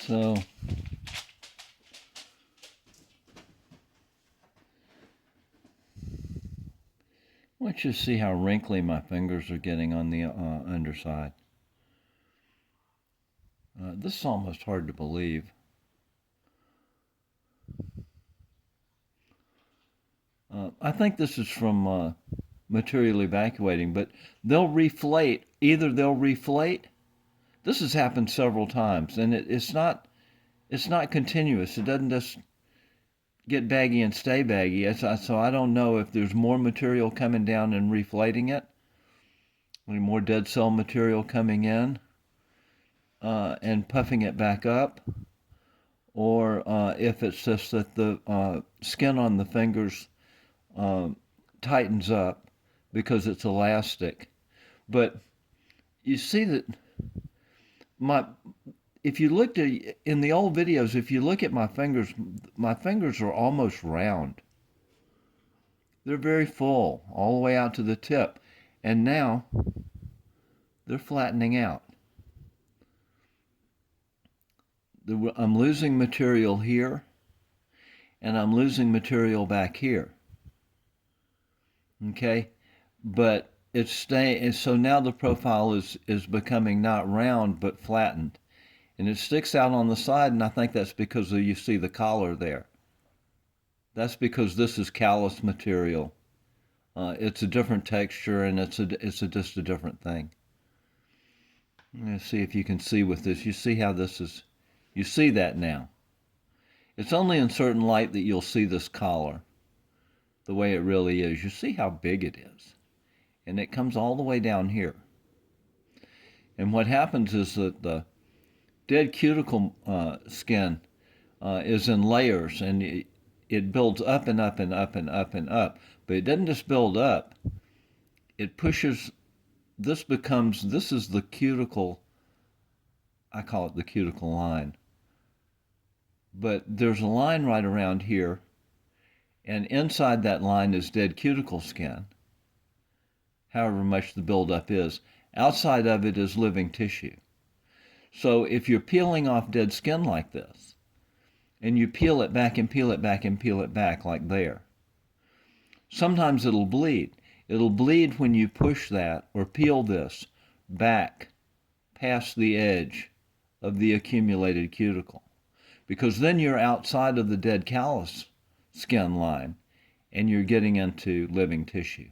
So I want you to see how wrinkly my fingers are getting on the underside. This is almost hard to believe. I think this is from material evacuating, but they'll reflate. Either they'll reflate. This has happened several times, and it's not continuous. It doesn't just get baggy and stay baggy. So I don't know if there's more material coming down and reflating it, more dead cell material coming in and puffing it back up, or if it's just that the skin on the fingers tightens up because it's elastic. But you see that if you looked at in the old videos, if you look at my fingers are almost round. They're very full all the way out to the tip, and now they're flattening out. I'm losing material here, and I'm losing material back here. Okay, but it's staying. So now the profile is becoming not round but flattened, and it sticks out on the side. And I think that's because you see the collar there. That's because this is callus material. It's a different texture, and it's just a different thing. I'm going to see if you can see with this. You see how this is. You see that now. It's only in certain light that you'll see this collar the way it really is. You see how big it is. And it comes all the way down here. And what happens is that the dead cuticle skin is in layers, and it builds up and up and up and up and up. But it doesn't just build up. It pushes, this is the cuticle, I call it the cuticle line. But there's a line right around here, and inside that line is dead cuticle skin, however much the buildup is. Outside of it is living tissue. So if you're peeling off dead skin like this, and you peel it back and peel it back and peel it back like there, sometimes it'll bleed. It'll bleed when you push that or peel this back past the edge of the accumulated cuticle, because then you're outside of the dead callus skin line and you're getting into living tissue.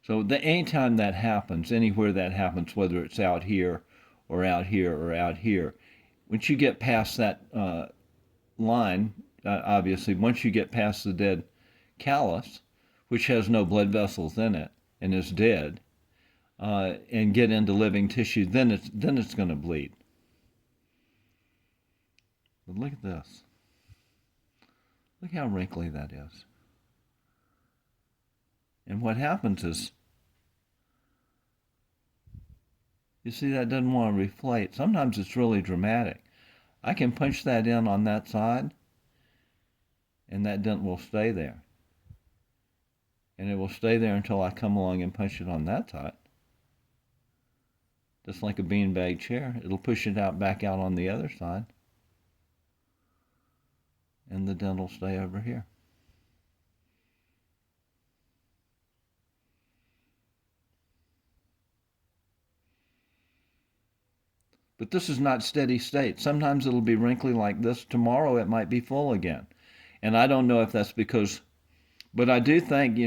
So anytime that happens, anywhere that happens, whether it's out here or out here or out here, once you get past that line, obviously, once you get past the dead callus, which has no blood vessels in it and is dead, and get into living tissue, then it's going to bleed. But look at this. Look how wrinkly that is. And what happens is, you see that doesn't want to reflate. Sometimes it's really dramatic. I can punch that in on that side, and that dent will stay there. And it will stay there until I come along and punch it on that side. Just like a beanbag chair. It'll push it out back out on the other side. And the dent will stay over here. But this is not steady state. Sometimes it'll be wrinkly like this. Tomorrow it might be full again. And I don't know if that's because, but I do think,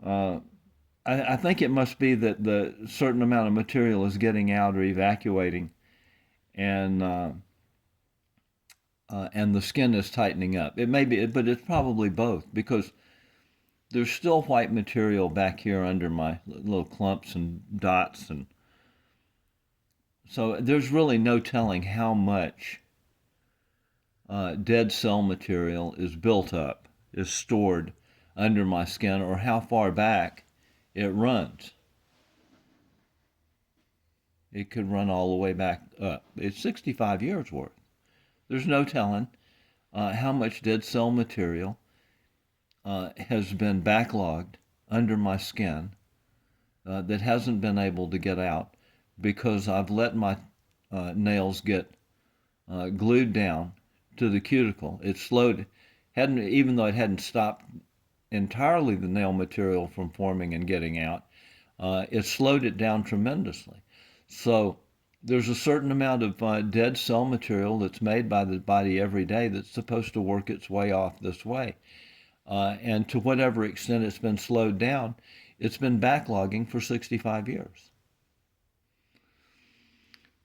I think it must be that the certain amount of material is getting out or evacuating, and the skin is tightening up. It may be, but it's probably both, because there's still white material back here under my little clumps and dots, and so there's really no telling how much dead cell material is built up, is stored under my skin, or how far back it runs. It could run all the way back up. It's 65 years worth. There's no telling how much dead cell material has been backlogged under my skin that hasn't been able to get out because I've let my nails get glued down to the cuticle. It slowed, hadn't even though it hadn't stopped entirely the nail material from forming and getting out, it slowed it down tremendously. So there's a certain amount of dead cell material that's made by the body every day that's supposed to work its way off this way. And to whatever extent it's been slowed down, it's been backlogging for 65 years.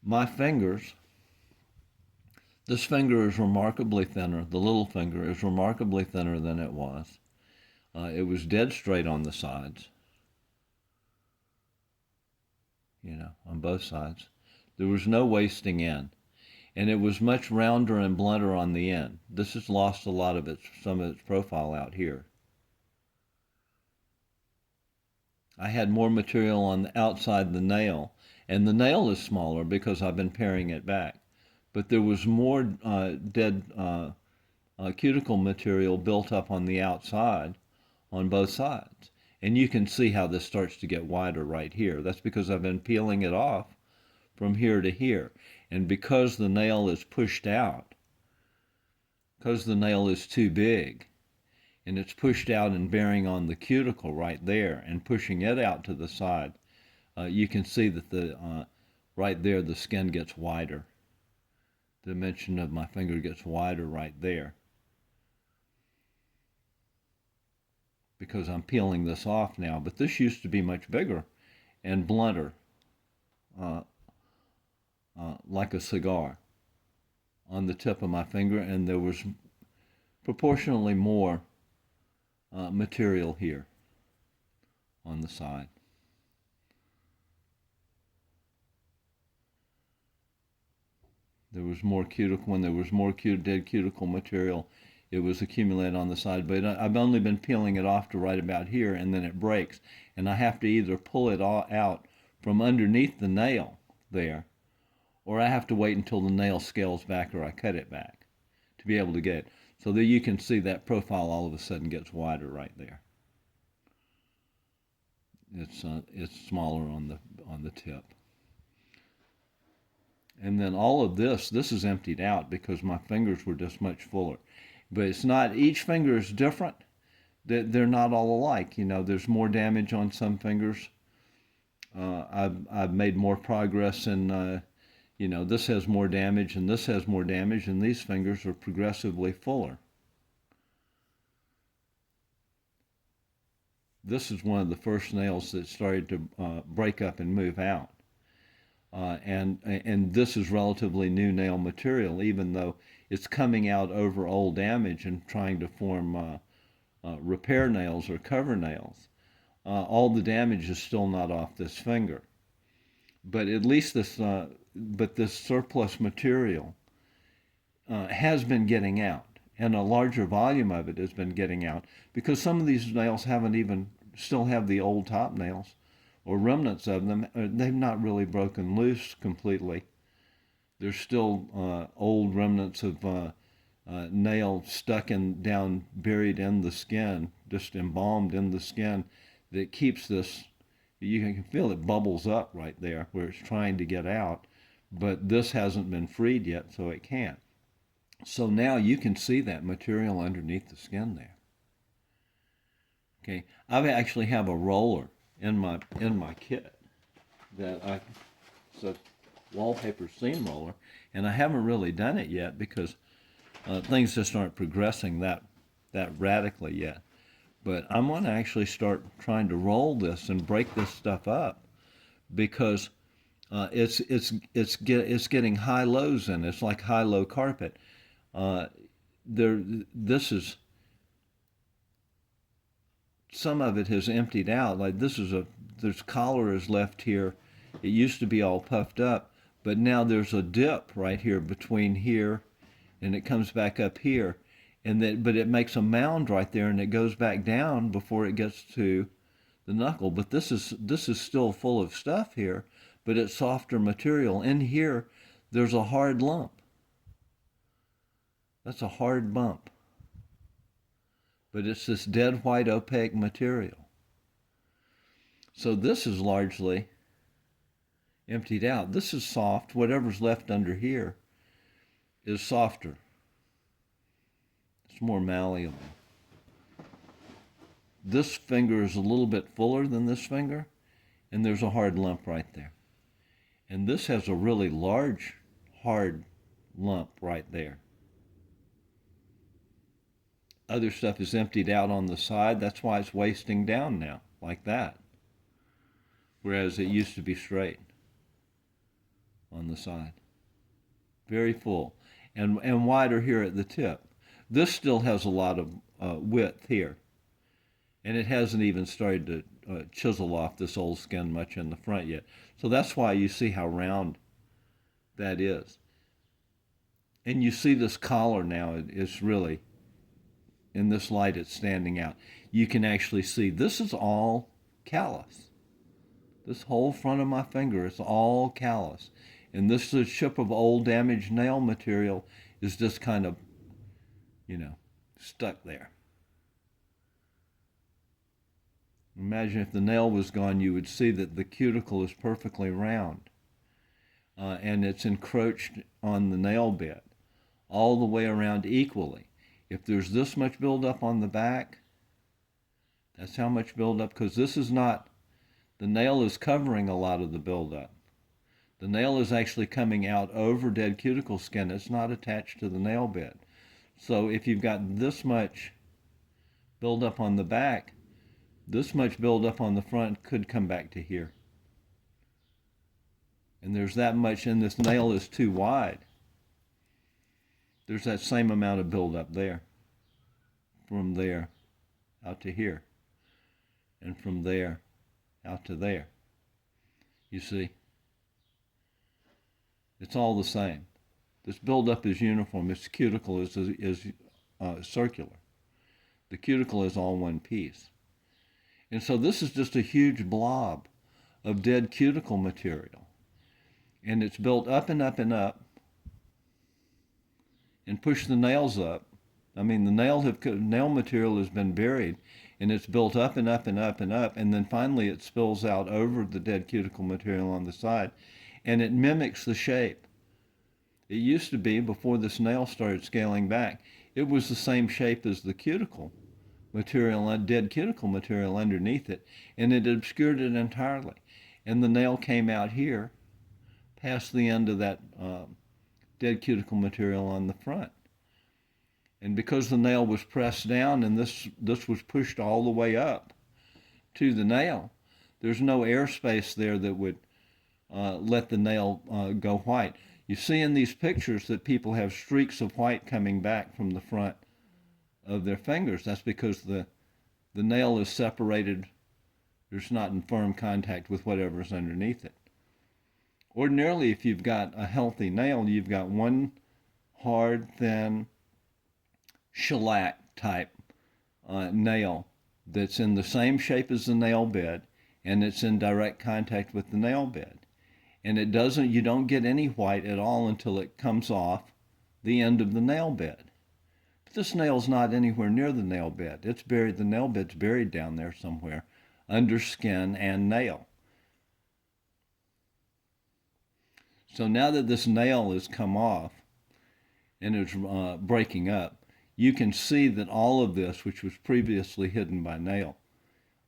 My fingers, this finger is remarkably thinner. The little finger is remarkably thinner than it was. It was dead straight on the sides, on both sides. There was no wasting in, and it was much rounder and blunter on the end. This has lost a lot of some of its profile out here. I had more material on the outside the nail, and the nail is smaller because I've been paring it back. But there was more dead cuticle material built up on the outside on both sides. And you can see how this starts to get wider right here. That's because I've been peeling it off from here to here. And because the nail is pushed out, because the nail is too big, and it's pushed out and bearing on the cuticle right there and pushing it out to the side, you can see that right there the skin gets wider. The dimension of my finger gets wider right there because I'm peeling this off now. But this used to be much bigger and blunter, like a cigar on the tip of my finger, and there was proportionally more material here on the side. There was more cuticle. When there was more dead cuticle material, it was accumulated on the side. But I've only been peeling it off to right about here, and then it breaks. And I have to either pull it all out from underneath the nail there, or I have to wait until the nail scales back or I cut it back to be able to get it. So that you can see that profile all of a sudden gets wider right there. It's smaller on the tip. And then all of this is emptied out because my fingers were just much fuller. But it's not, each finger is different. They're not all alike. There's more damage on some fingers. I've made more progress in, this has more damage and this has more damage, and these fingers are progressively fuller. This is one of the first nails that started to break up and move out. And this is relatively new nail material, even though it's coming out over old damage and trying to form repair nails or cover nails. All the damage is still not off this finger. But at least this surplus material has been getting out, and a larger volume of it has been getting out, because some of these nails still have the old top nails, or remnants of them. They've not really broken loose completely. There's still old remnants of nail stuck down, buried in the skin, just embalmed in the skin, that keeps this. You can feel it bubbles up right there where it's trying to get out, but this hasn't been freed yet, so it can't. So now you can see that material underneath the skin there. Okay, I actually have a roller in my kit it's a wallpaper seam roller, and I haven't really done it yet because things just aren't progressing that radically yet. But I'm going to actually start trying to roll this and break this stuff up, because it's getting high lows in it. It's like high-low carpet. Some of it has emptied out. Like there's collar is left here. It used to be all puffed up, but now there's a dip right here between here, and it comes back up here, but it makes a mound right there, and it goes back down before it gets to the knuckle. But this is still full of stuff here, but it's softer material. In here, there's a hard lump. That's a hard bump. But it's this dead white opaque material. So this is largely emptied out. This is soft. Whatever's left under here is softer. It's more malleable. This finger is a little bit fuller than this finger, and there's a hard lump right there. And this has a really large, hard lump right there. Other stuff is emptied out on the side. That's why it's wasting down now, like that. Whereas it used to be straight on the side. Very full. And wider here at the tip. This still has a lot of width here. And it hasn't even started to chisel off this old skin much in the front yet. So that's why you see how round that is. And you see this collar now, it's really, in this light it's standing out. You can actually see this is all callus. This whole front of my finger is all callus. And this chip of old damaged nail material is just kind of, stuck there. Imagine if the nail was gone, you would see that the cuticle is perfectly round. And it's encroached on the nail bed all the way around equally. If there's this much buildup on the back, that's how much buildup, because this is not, the nail is covering a lot of the buildup. The nail is actually coming out over dead cuticle skin. It's not attached to the nail bed. So if you've got this much buildup on the back, this much buildup on the front could come back to here. And there's that much, and this nail is too wide. There's that same amount of buildup there. From there out to here. And from there out to there. You see? It's all the same. This buildup is uniform. Its cuticle is circular. The cuticle is all one piece. And so this is just a huge blob of dead cuticle material. And it's built up and up and up and pushed the nails up. I mean, the nail material has been buried, and it's built up and up and up and up, and then finally it spills out over the dead cuticle material on the side, and it mimics the shape. It used to be, before this nail started scaling back, it was the same shape as the cuticle material, dead cuticle material underneath it, and it obscured it entirely. And the nail came out here, past the end of that dead cuticle material on the front. And because the nail was pressed down and this was pushed all the way up to the nail, there's no airspace there that would let the nail go white. You see in these pictures that people have streaks of white coming back from the front of their fingers. That's because the nail is separated. It's not in firm contact with whatever's underneath it. Ordinarily, if you've got a healthy nail, you've got one hard, thin, shellac type nail that's in the same shape as the nail bed, and it's in direct contact with the nail bed. And you don't get any white at all until it comes off the end of the nail bed. But this nail's not anywhere near the nail bed. It's buried, the nail bed's buried down there somewhere, under skin and nail. So now that this nail has come off and it's breaking up, you can see that all of this, which was previously hidden by nail,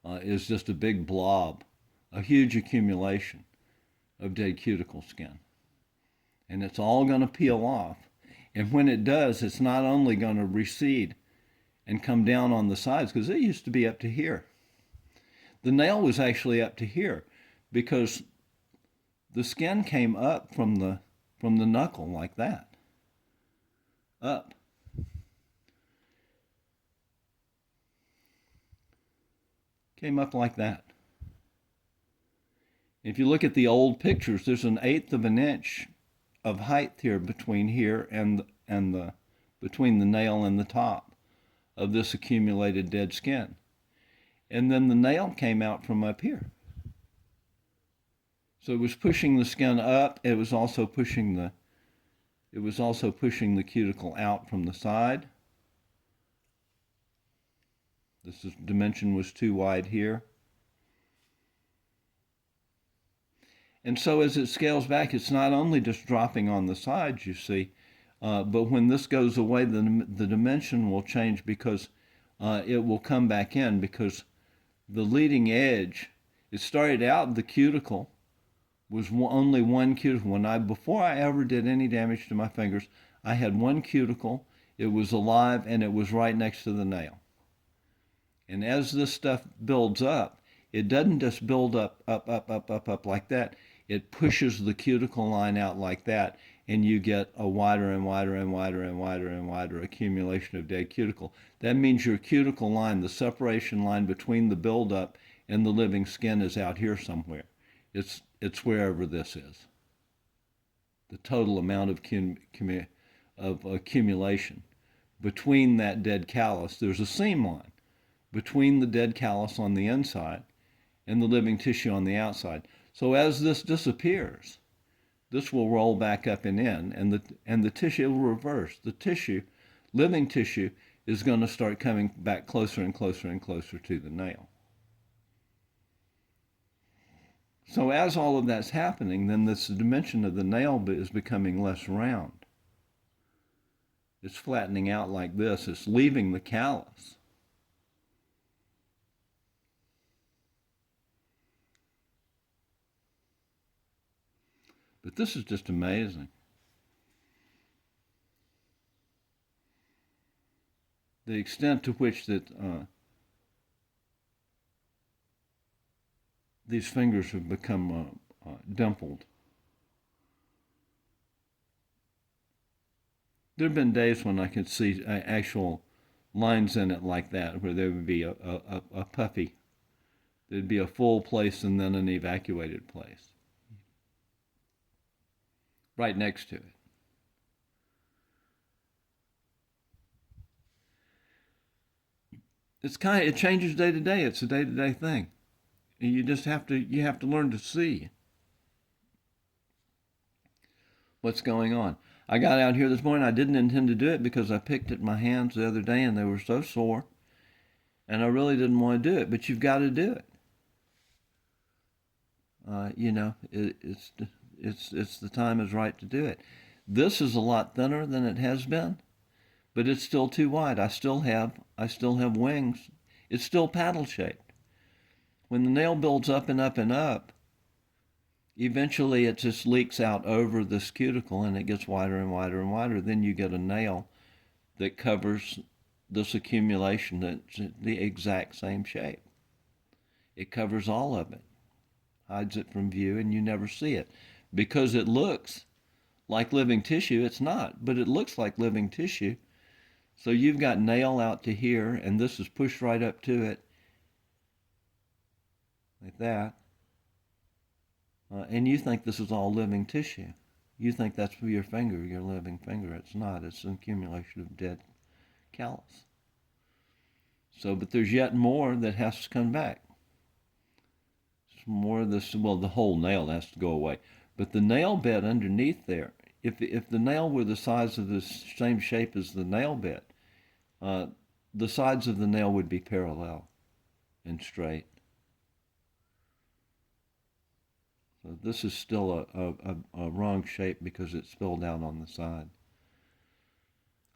is just a big blob, a huge accumulation of dead cuticle skin. And it's all going to peel off. And when it does, it's not only going to recede and come down on the sides, because it used to be up to here. The nail was actually up to here because the skin came up from the knuckle like that. Up. Came up like that. If you look at the old pictures, there's an 1/8 of an inch of height here between here and between the nail and the top of this accumulated dead skin. And then the nail came out from up here. So it was pushing the skin up. It was also pushing the cuticle out from the side. This dimension was too wide here. And so as it scales back, it's not only just dropping on the sides, you see, But when this goes away, the dimension will change because it will come back in because the leading edge, it started out the cuticle was only one cuticle. Before I ever did any damage to my fingers, I had one cuticle. It was alive and it was right next to the nail. And as this stuff builds up, it doesn't just build up like that. It pushes the cuticle line out like that, and you get a wider and wider and wider and wider and wider accumulation of dead cuticle. That means your cuticle line, the separation line between the buildup and the living skin, is out here somewhere. It's wherever this is. The total amount of accumulation. Between that dead callus, there's a seam line between the dead callus on the inside and the living tissue on the outside. So as this disappears, this will roll back up and in, and the tissue will reverse. The tissue, living tissue, is going to start coming back closer and closer and closer to the nail. So as all of that's happening, then this dimension of the nail is becoming less round. It's flattening out like this. It's leaving the callus. But this is just amazing. The extent to which that these fingers have become dimpled. There have been days when I could see actual lines in it like that, where there would be a puffy. There'd be a full place and then an evacuated place right next to it. It changes day to day. It's a day to day thing. You just have to learn to see what's going on. I got out here this morning. I didn't intend to do it because I picked at my hands the other day and they were so sore, and I really didn't want to do it. But you've got to do it. It's the time is right to do it. This is a lot thinner than it has been, but it's still too wide. I still have wings. It's still paddle shaped. When the nail builds up and up and up, eventually it just leaks out over this cuticle and it gets wider and wider and wider. Then you get a nail that covers this accumulation that's the exact same shape. It covers all of it, hides it from view, and you never see it. Because it looks like living tissue, it's not, but it looks like living tissue. So you've got nail out to here, and this is pushed right up to it, like that. And you think this is all living tissue. You think that's for your finger, your living finger. It's not. It's an accumulation of dead callus. So, but there's yet more that has to come back. It's more of this, well, the whole nail has to go away. But the nail bed underneath there, if the nail were the size of the same shape as the nail bed, the sides of the nail would be parallel and straight. So this is still a wrong shape because it's spilled out on the side.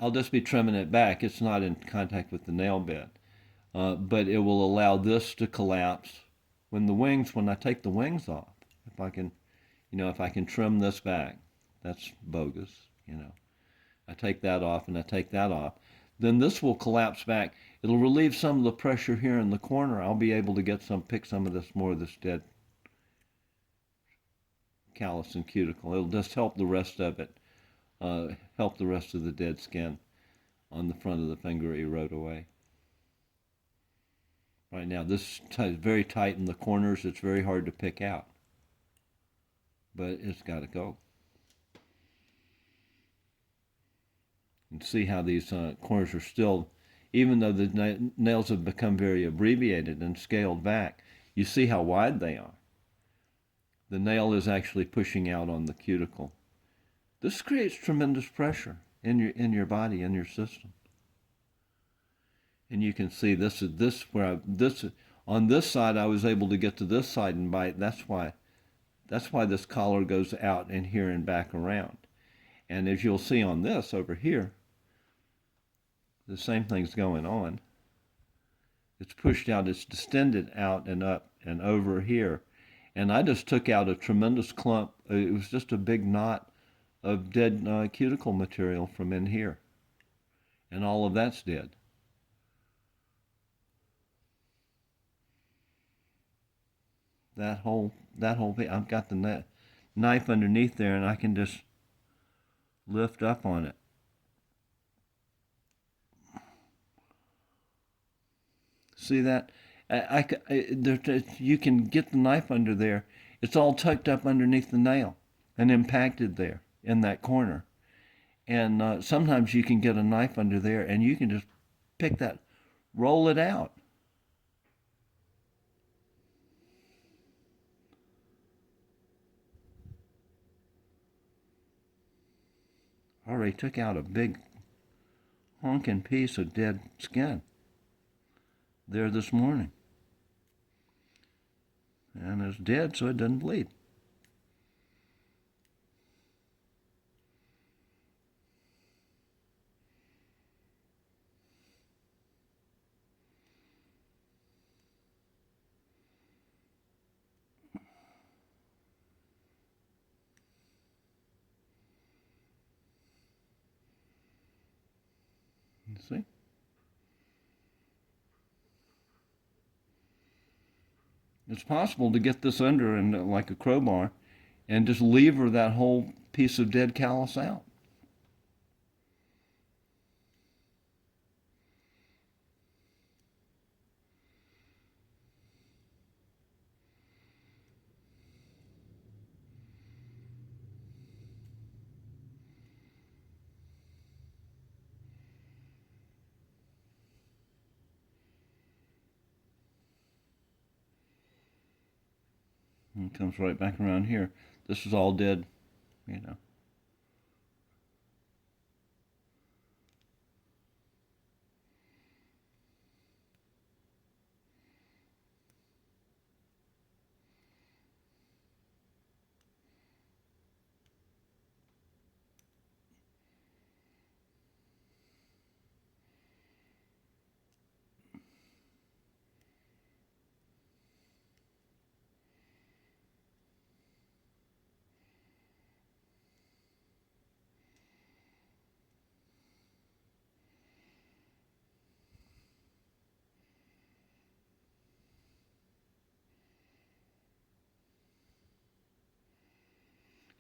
I'll just be trimming it back. It's not in contact with the nail bed. But it will allow this to collapse when I take the wings off. If I can trim this back, that's bogus, I take that off and I take that off. Then this will collapse back. It'll relieve some of the pressure here in the corner. I'll be able to pick some of this more of this dead callus and cuticle. It'll just help the rest of it, help the rest of the dead skin on the front of the finger erode away. Right now, this is very tight in the corners. It's very hard to pick out, but it's got to go. And see how these corners are still, even though the nails have become very abbreviated and scaled back, you see how wide they are. The nail is actually pushing out on the cuticle. This creates tremendous pressure in your body, in your system. And you can see on this side I was able to get to this side and bite. That's why this collar goes out and here and back around. And as you'll see on this over here, the same thing's going on. It's pushed out, it's distended out and up and over here. And I just took out a tremendous clump. It was just a big knot of dead cuticle material from in here. And all of that's dead. That whole thing, I've got the knife underneath there, and I can just lift up on it. See that? You can get the knife under there. It's all tucked up underneath the nail and impacted there in that corner. And sometimes you can get a knife under there, and you can just pick that, roll it out. Already took out a big honking piece of dead skin there this morning. And it's dead, so it doesn't bleed. You see? It's possible to get this under and like a crowbar and just lever that whole piece of dead callus out. And it comes right back around here. This is all dead, you know.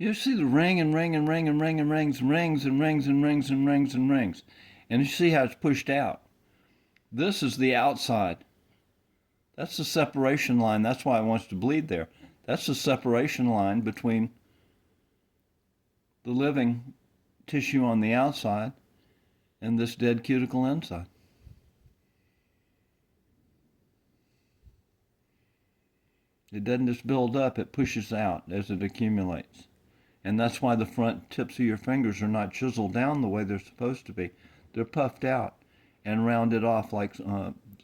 You see the ring and ring and ring and ring and rings and rings and rings and rings and rings and rings. And you see how it's pushed out. This is the outside. That's the separation line. That's why it wants to bleed there. That's the separation line between the living tissue on the outside and this dead cuticle inside. It doesn't just build up, it pushes out as it accumulates. And that's why the front tips of your fingers are not chiseled down the way they're supposed to be. They're puffed out and rounded off like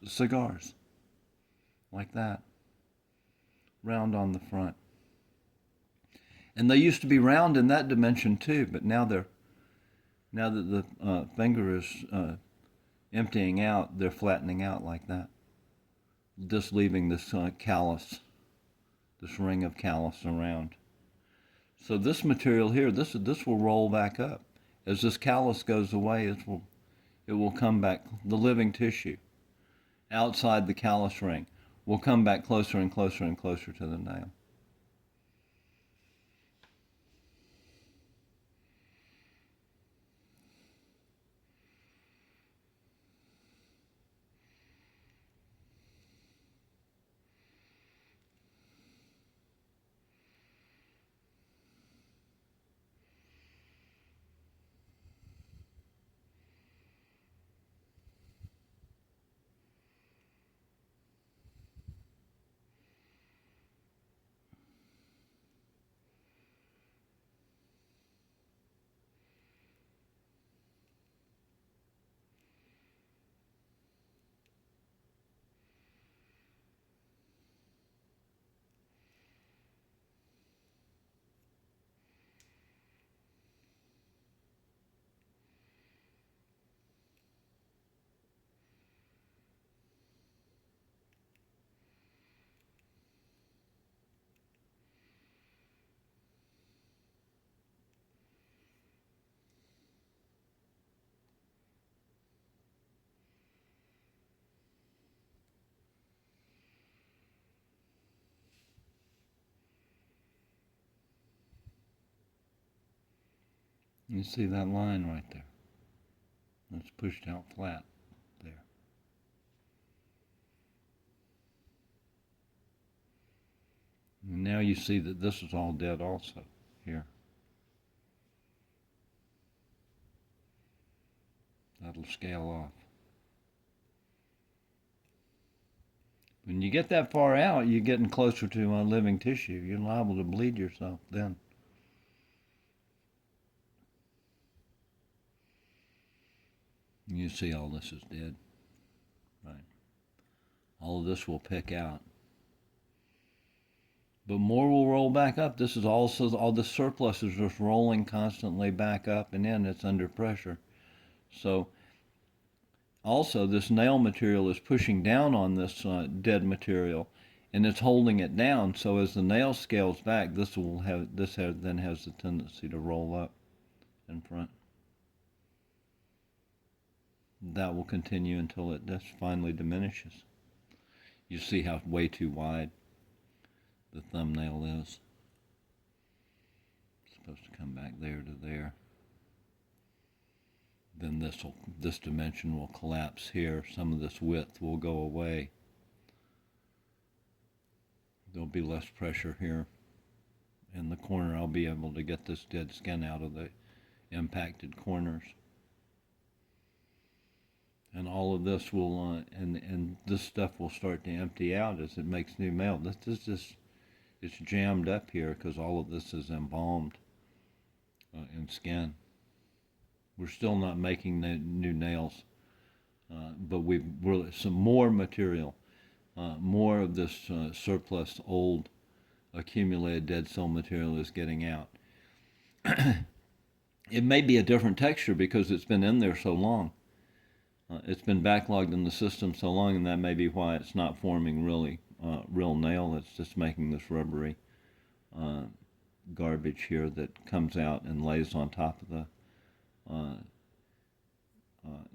cigars. Like that. Round on the front. And they used to be round in that dimension too, but now that the finger is emptying out, they're flattening out like that. Just leaving this callus, this ring of callus around. So this material here, this will roll back up. As this callus goes away, it will come back. The living tissue outside the callus ring will come back closer and closer and closer to the nail. You see that line right there? It's pushed out flat there. And now you see that this is all dead also here. That'll scale off. When you get that far out, you're getting closer to living tissue. You're liable to bleed yourself then. You see all this is dead, right? All of this will pick out. But more will roll back up. This is also, all the surplus is just rolling constantly back up and in. It's under pressure. So also this nail material is pushing down on this dead material, and it's holding it down. So as the nail scales back, then has the tendency to roll up in front. That will continue until it just finally diminishes. You see how way too wide the thumbnail is. It's supposed to come back there to there. Then this dimension will collapse here. Some of this width will go away. There'll be less pressure here. In the corner, I'll be able to get this dead skin out of the impacted corners. And all of this will, and this stuff will start to empty out as it makes new nail. This is just, it's jammed up here because all of this is embalmed in skin. We're still not making new nails, but we've really some more material, more of this surplus old accumulated dead cell material is getting out. It may be a different texture because it's been in there so long. It's been backlogged in the system so long, and that may be why it's not forming really real nail. It's just making this rubbery garbage here that comes out and lays on top of the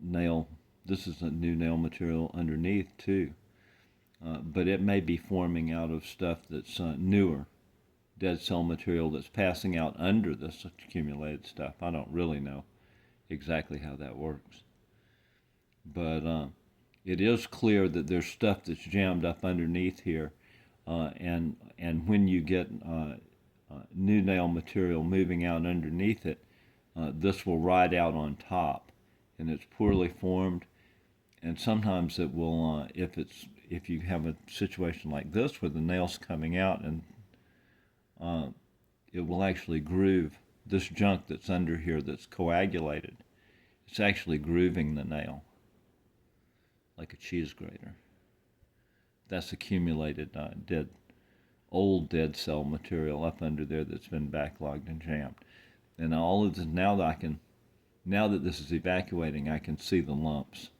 nail. This is a new nail material underneath too, but it may be forming out of stuff that's newer, dead cell material that's passing out under this accumulated stuff. I don't really know exactly how that works. But it is clear that there's stuff that's jammed up underneath here, and when you get new nail material moving out underneath it, this will ride out on top, and it's poorly formed. And sometimes it will, if you have a situation like this where the nail's coming out, and it will actually groove this junk that's under here that's coagulated. It's actually grooving the nail like a cheese grater. That's accumulated old dead cell material up under there that's been backlogged and jammed. And all of this, now that this is evacuating, I can see the lumps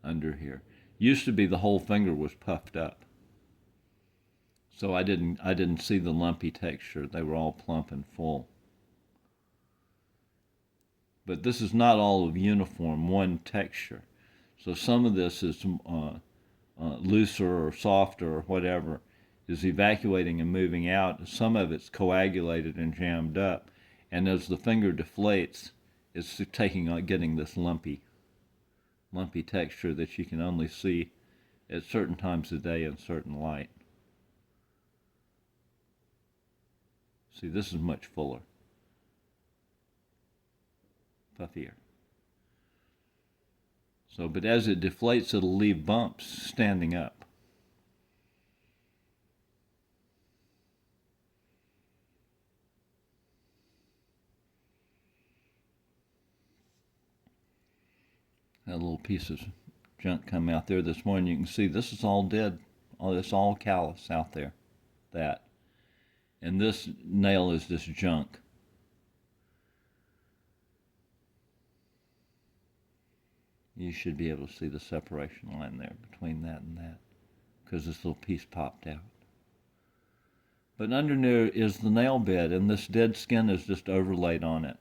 under here. Used to be the whole finger was puffed up, so I didn't see the lumpy texture. They were all plump and full. But this is not all of uniform one texture. So some of this is looser or softer or whatever, is evacuating and moving out. Some of it's coagulated and jammed up. And as the finger deflates, it's getting this lumpy texture that you can only see at certain times of day in certain light. See, this is much fuller, puffier. So, but as it deflates, it'll leave bumps standing up. That little piece of junk come out there this morning. You can see this is all dead. It's all callus out there. That. And this nail is this junk. You should be able to see the separation line there between that and that, because this little piece popped out. But under there is the nail bed, and this dead skin is just overlaid on it.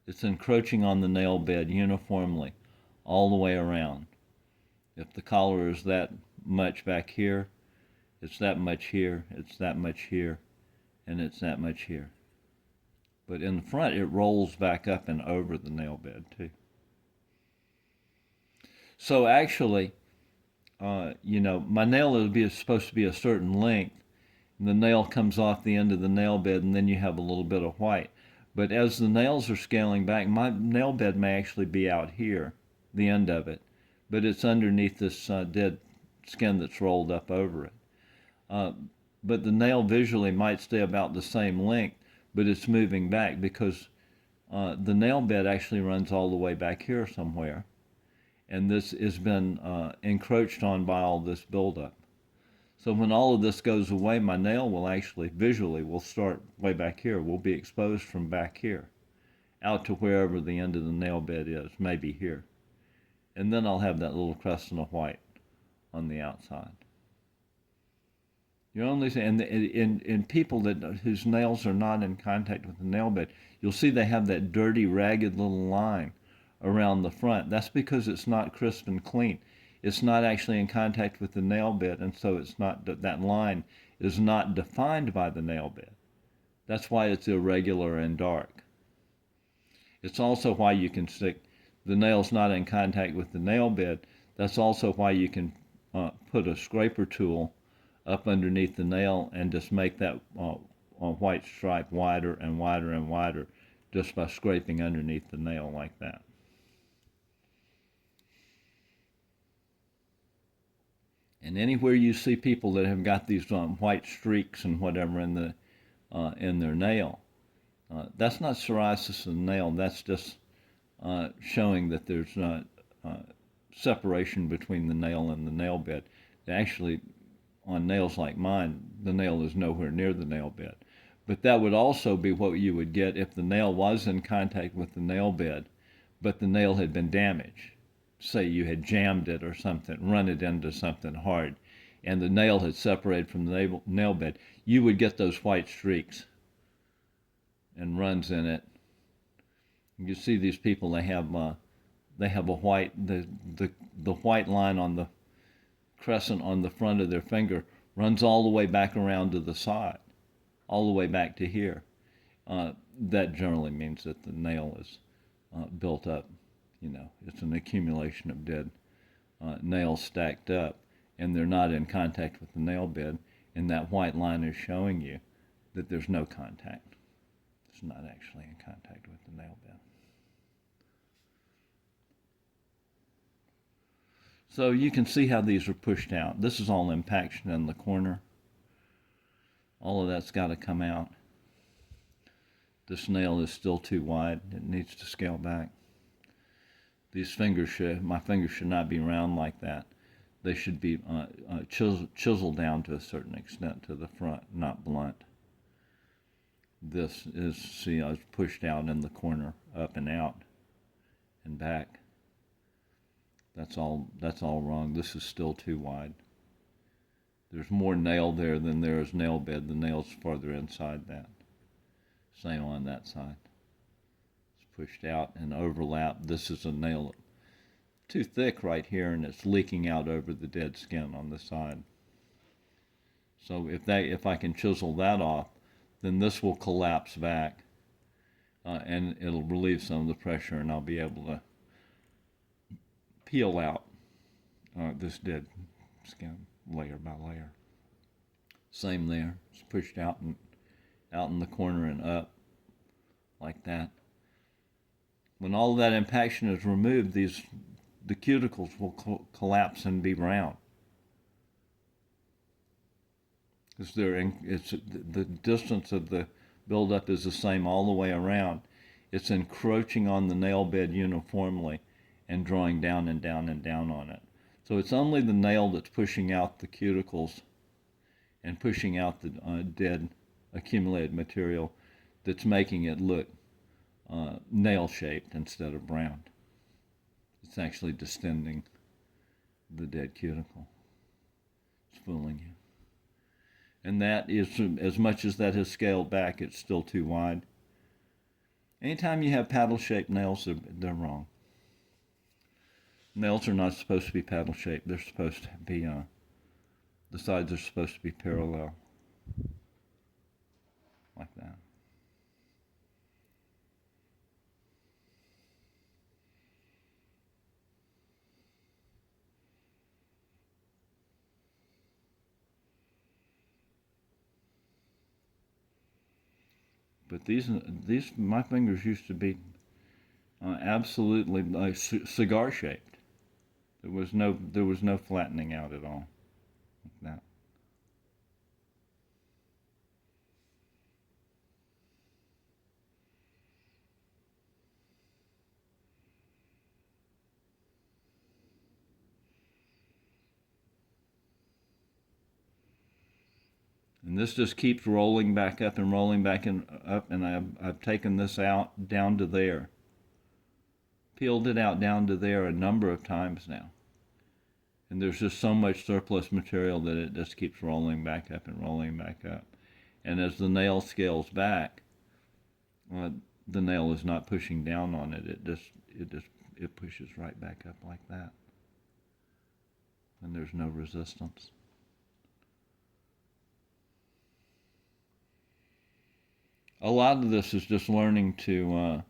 It's encroaching on the nail bed uniformly, all the way around. If the collar is that much back here, it's that much here, it's that much here, and it's that much here. But in the front, it rolls back up and over the nail bed too. So actually, my nail is supposed to be a certain length. And the nail comes off the end of the nail bed, and then you have a little bit of white. But as the nails are scaling back, my nail bed may actually be out here, the end of it, but it's underneath this dead skin that's rolled up over it. But the nail visually might stay about the same length, but it's moving back because the nail bed actually runs all the way back here somewhere. And this has been encroached on by all this buildup. So when all of this goes away, my nail will actually, visually, will start way back here. Will be exposed from back here out to wherever the end of the nail bed is, maybe here. And then I'll have that little crescent of white on the outside. You're only saying, and in people whose nails are not in contact with the nail bed, you'll see they have that dirty, ragged little line around the front. That's because it's not crisp and clean. It's not actually in contact with the nail bed, and so it's not, that line is not defined by the nail bed. That's why it's irregular and dark. It's also why you can stick the nails not in contact with the nail bed. That's also why you can put a scraper tool up underneath the nail and just make that white stripe wider and wider and wider just by scraping underneath the nail like that. And anywhere you see people that have got these white streaks and whatever in their nail, that's not psoriasis in the nail. That's just showing that there's separation between the nail and the nail bed. Actually, on nails like mine, the nail is nowhere near the nail bed. But that would also be what you would get if the nail was in contact with the nail bed, but the nail had been damaged. Say you had jammed it or something, run it into something hard, and the nail had separated from the nail bed. You would get those white streaks and runs in it. You see these people, they have a white, the white line on the crescent on the front of their finger runs all the way back around to the side, all the way back to here. That generally means that the nail is built up. It's an accumulation of dead nails stacked up, and they're not in contact with the nail bed, and that white line is showing you that there's no contact. It's not actually in contact with the nail bed. So you can see how these are pushed out. This is all impaction in the corner. All of that's got to come out. This nail is still too wide. It needs to scale back. These fingers my fingers should not be round like that. They should be chiseled down to a certain extent to the front, not blunt. This is, see, I was pushed out in the corner, up and out and back. That's all wrong. This is still too wide. There's more nail there than there is nail bed. The nail's farther inside that. Same on that side. It's pushed out and overlapped. This is a nail too thick right here, and it's leaking out over the dead skin on the side. So if I can chisel that off, then this will collapse back, and it'll relieve some of the pressure, and I'll be able to peel out this dead skin layer by layer. Same there. It's pushed out in the corner and up like that. When all of that impaction is removed, the cuticles will collapse and be round. Because the distance of the buildup is the same all the way around. It's encroaching on the nail bed uniformly and drawing down and down and down on it. So it's only the nail that's pushing out the cuticles and pushing out the dead accumulated material that's making it look nail-shaped instead of round. It's actually distending the dead cuticle. It's fooling you. And that is, as much as that has scaled back, it's still too wide. Anytime you have paddle-shaped nails, they're wrong. Nails are not supposed to be paddle-shaped. They're supposed to be, the sides are supposed to be parallel, like that. But these my fingers used to be absolutely like cigar shaped. There was no flattening out at all. Like that. And this just keeps rolling back up and rolling back and up, and I've taken this out down to there, peeled it out down to there a number of times now. And there's just so much surplus material that it just keeps rolling back up and rolling back up. And as the nail scales back, the nail is not pushing down on it. It pushes right back up like that. And there's no resistance. A lot of this is just learning to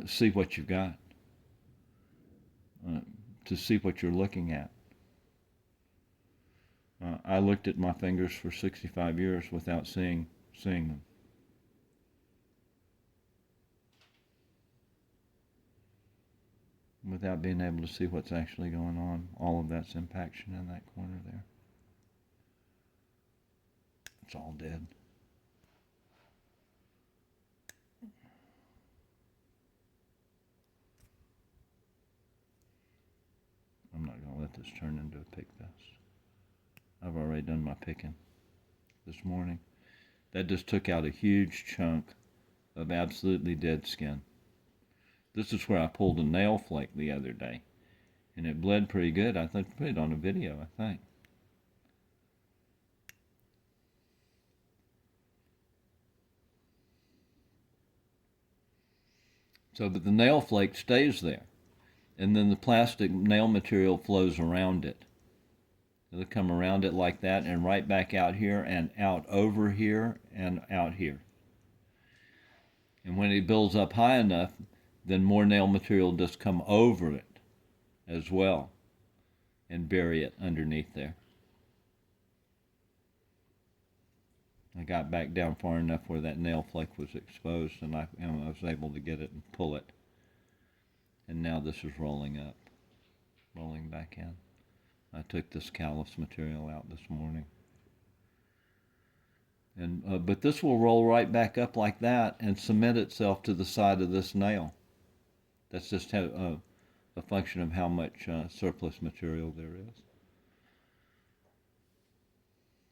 see what you've got, to see what you're looking at. I looked at my fingers for 65 years without seeing them. Without being able to see what's actually going on. All of that's impaction in that corner there. It's all dead. I'm not going to let this turn into a pickfest. I've already done my picking this morning. That just took out a huge chunk of absolutely dead skin. This is where I pulled a nail flake the other day, and it bled pretty good. I put it on a video, I think. So, but the nail flake stays there, and then the plastic nail material flows around it. It'll come around it like that and right back out here and out over here and out here. And when it builds up high enough, then more nail material just come over it as well and bury it underneath there. I got back down far enough where that nail flake was exposed, and I was able to get it and pull it. And now this is rolling up, rolling back in. I took this callus material out this morning. And but this will roll right back up like that and cement itself to the side of this nail. That's just a function of how much surplus material there is.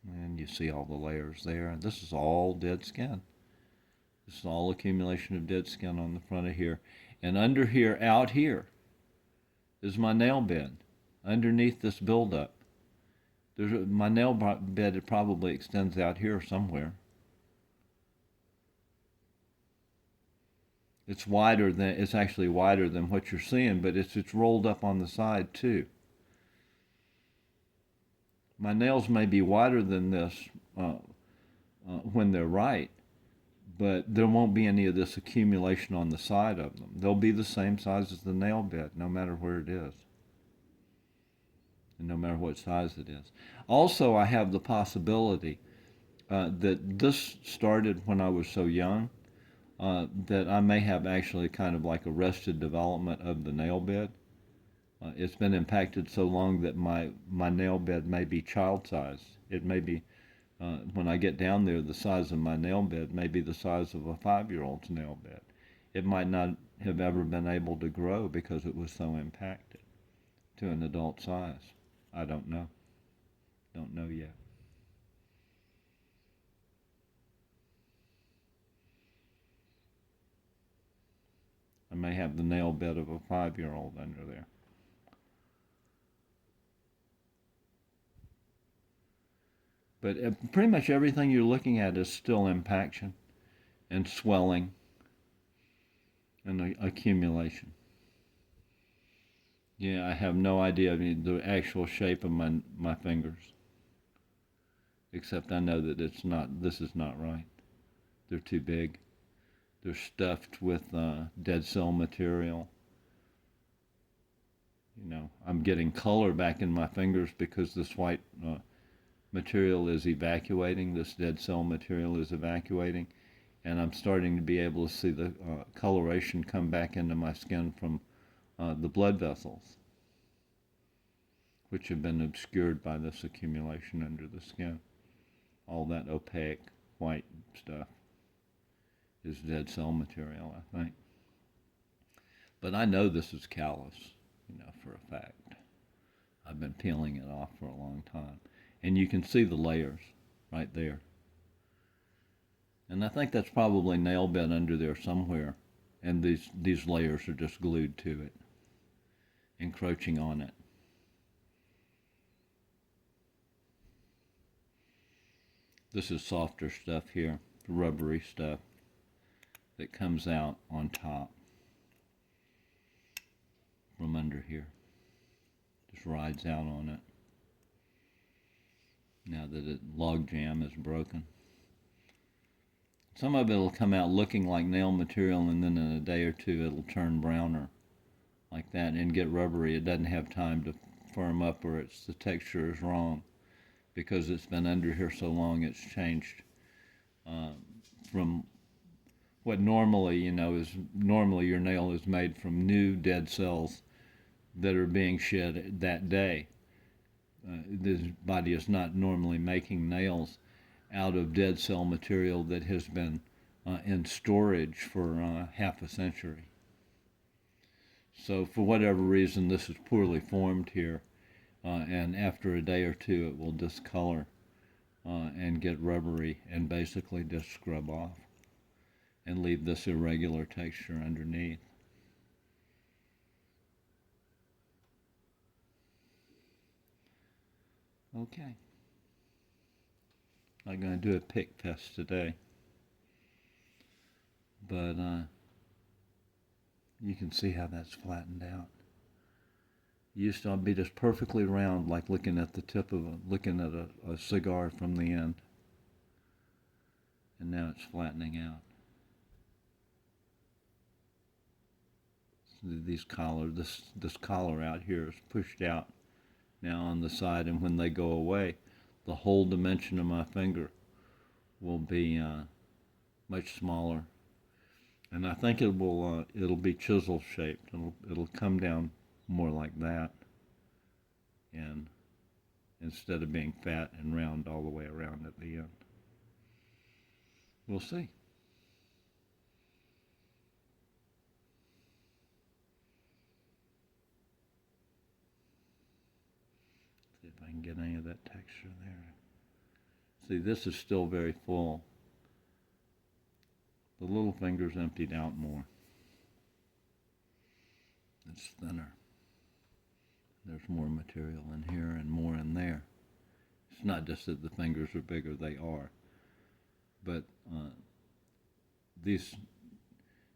And you see all the layers there. And this is all dead skin. This is all accumulation of dead skin on the front of here. And under here, out here, is my nail bed. Underneath this buildup. My nail bed, it probably extends out here somewhere. It's actually wider than what you're seeing, but it's rolled up on the side too. My nails may be wider than this when they're right, but there won't be any of this accumulation on the side of them. They'll be the same size as the nail bed, no matter where it is. And no matter what size it is. Also, I have the possibility that this started when I was so young, that I may have actually kind of like arrested development of the nail bed. It's been impacted so long that my nail bed may be child-sized. It may be, when I get down there, the size of my nail bed may be the size of a 5-year-old's nail bed. It might not have ever been able to grow because it was so impacted to an adult size. I don't know. Don't know yet. I may have the nail bed of a 5-year-old under there. But pretty much everything you're looking at is still impaction and swelling and accumulation. Yeah, I have no idea the actual shape of my fingers. Except I know that this is not right. They're too big. They're stuffed with dead cell material. You know, I'm getting color back in my fingers because this white material is evacuating. This dead cell material is evacuating. and I'm starting to be able to see the coloration come back into my skin from the blood vessels, which have been obscured by this accumulation under the skin. All that opaque white stuff is dead cell material, I think. But I know this is callus, for a fact. I've been peeling it off for a long time. And you can see the layers right there. And I think that's probably nail bed under there somewhere. And these layers are just glued to it, encroaching on it. This is softer stuff here, rubbery stuff that comes out on top from under here. Just rides out on it now that the log jam is broken. Some of it will come out looking like nail material, and then in a day or two it'll turn browner like that and get rubbery. It doesn't have time to firm up, or the texture is wrong because it's been under here so long. It's changed from what normally, is normally your nail is made from new dead cells that are being shed that day. The body is not normally making nails out of dead cell material that has been in storage for half a century. So for whatever reason, this is poorly formed here, and after a day or two it will discolor and get rubbery and basically just scrub off and leave this irregular texture underneath. Okay. I'm going to do a pickfest today, but you can see how that's flattened out. It used to be just perfectly round, like looking at the tip of looking at a cigar from the end, and now it's flattening out. These this collar out here is pushed out now on the side, and when they go away, the whole dimension of my finger will be much smaller, and I think it'll be chisel shaped. It'll come down more like that, and instead of being fat and round all the way around at the end. We'll see. See if I can get any of that texture there. See, this is still very full. The little finger's emptied out more. It's thinner. There's more material in here and more in there. It's not just that the fingers are bigger, they are. But these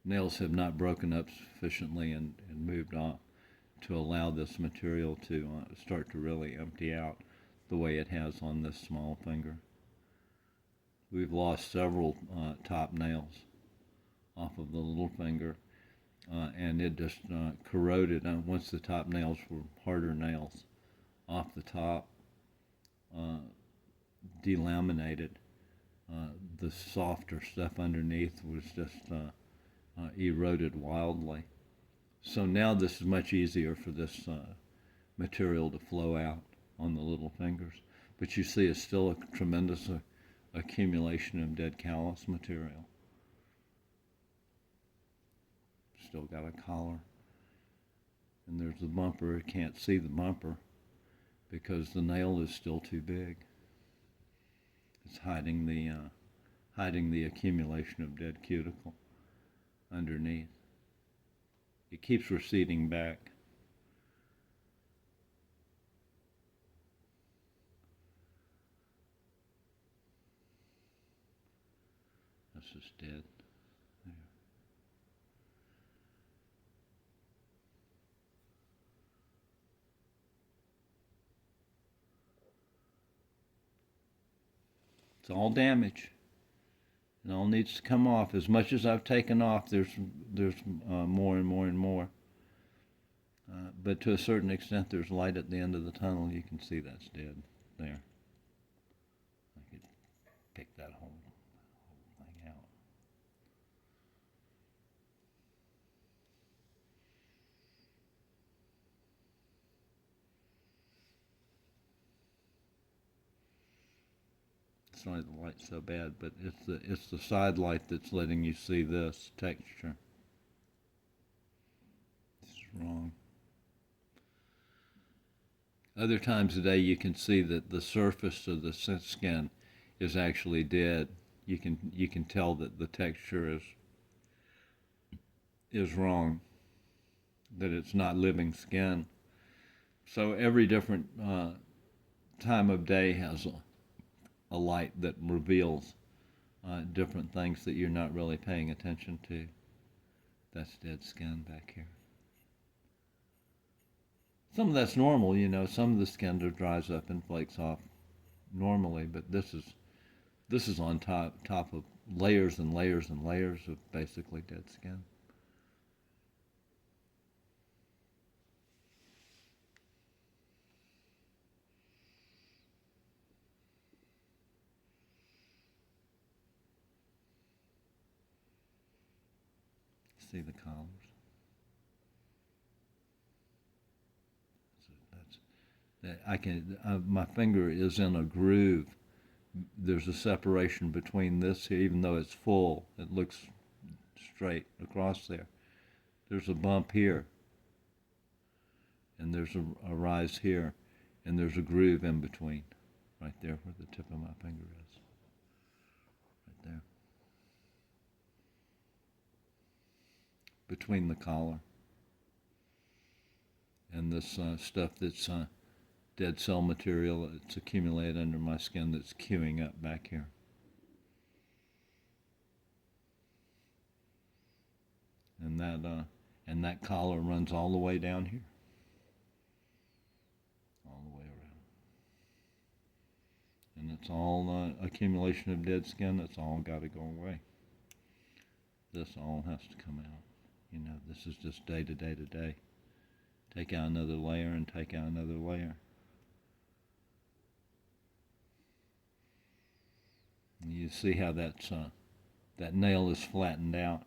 nails have not broken up sufficiently and moved off to allow this material to start to really empty out the way it has on this small finger. We've lost several top nails off of the little finger, and it just corroded. Once the top nails were harder nails off the top, delaminated. The softer stuff underneath was just eroded wildly. So now this is much easier for this material to flow out on the little fingers. But you see it's still a tremendous accumulation of dead callus material. Still got a collar. And there's the bumper. You can't see the bumper because the nail is still too big. It's hiding the accumulation of dead cuticle underneath. It keeps receding back. That's just dead. There. It's all damage. It all needs to come off. As much as I've taken off, there's more and more and more. But to a certain extent, there's light at the end of the tunnel. You can see that's dead there. I could pick that whole thing out. Sorry the light's so bad, but it's the side light that's letting you see this texture. It's wrong. Other times of day you can see that the surface of the skin is actually dead. You can tell that the texture is wrong, that it's not living skin. So every different time of day has a light that reveals different things that you're not really paying attention to. That's dead skin back here. Some of that's normal, you know. Some of the skin dries up and flakes off normally, but this is on top of layers and layers and layers of basically dead skin. See the collars? So I can. My finger is in a groove. There's a separation between this here, even though it's full. It looks straight across there. There's a bump here, and there's a rise here, and there's a groove in between, right there where the tip of my finger is. Right there. Between the collar and this stuff that's dead cell material that's accumulated under my skin that's queuing up back here. And that collar runs all the way down here, all the way around, and it's all accumulation of dead skin. That's all got to go away. This all has to come out. You know, this is just day to day to day. Take out another layer and take out another layer. And you see how that nail is flattened out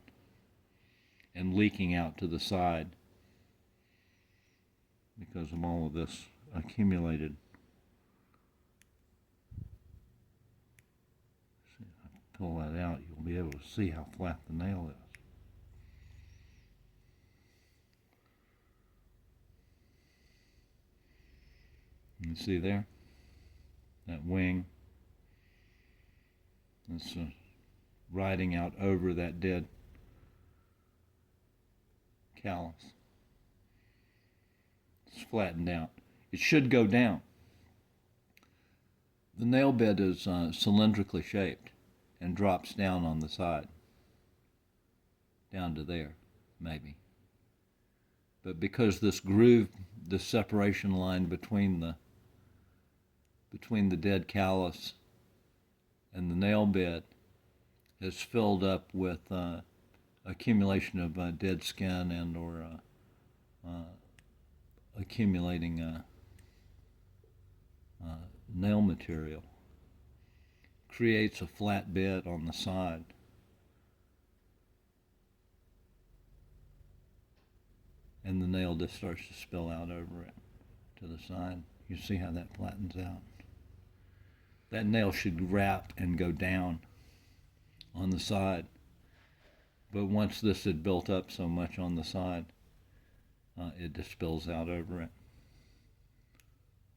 and leaking out to the side because of all of this accumulated. See, if I pull that out, you'll be able to see how flat the nail is. You see there? That wing. It's riding out over that dead callus. It's flattened out. It should go down. The nail bed is cylindrically shaped and drops down on the side. Down to there, maybe. But because this groove, this separation line between the dead callus and the nail bed is filled up with accumulation of dead skin and or accumulating nail material, creates a flat bed on the side. And the nail just starts to spill out over it to the side. You see how that flattens out. That nail should wrap and go down on the side. But once this had built up so much on the side, it just spills out over it.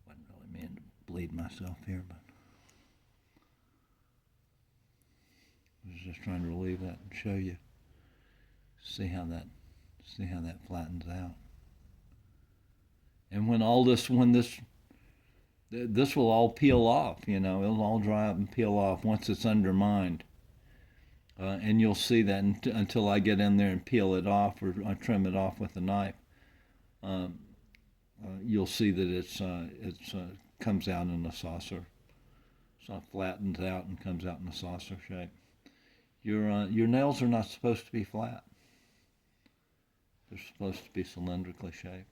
Wasn't really meaning to bleed myself here, but I was just trying to relieve that and show you. See how that flattens out. And this will all peel off, you know, it'll all dry up and peel off once it's undermined. And you'll see that until I get in there and peel it off or trim it off with a knife. You'll see that it's comes out in a saucer. So it flattens out and comes out in a saucer shape. Your nails are not supposed to be flat. They're supposed to be cylindrically shaped.